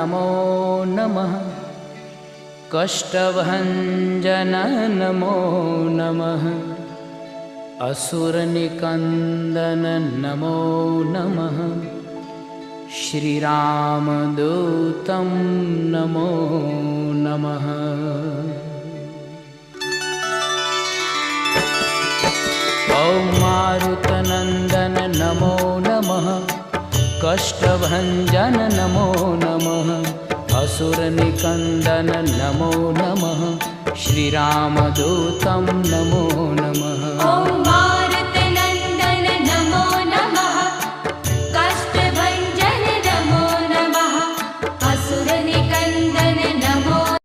नमो नमः। कष्टभञ्जन नमो नमः। असुरनिकन्दन नमो नमः। श्रीरामदूतं नमो नमः। ॐ मारुतनन्दन नमो नमः। कष्टभञ्जन नमो नमः। असुरनिकन्दन नमो नमः। श्रीरामदूतं नमो नमः।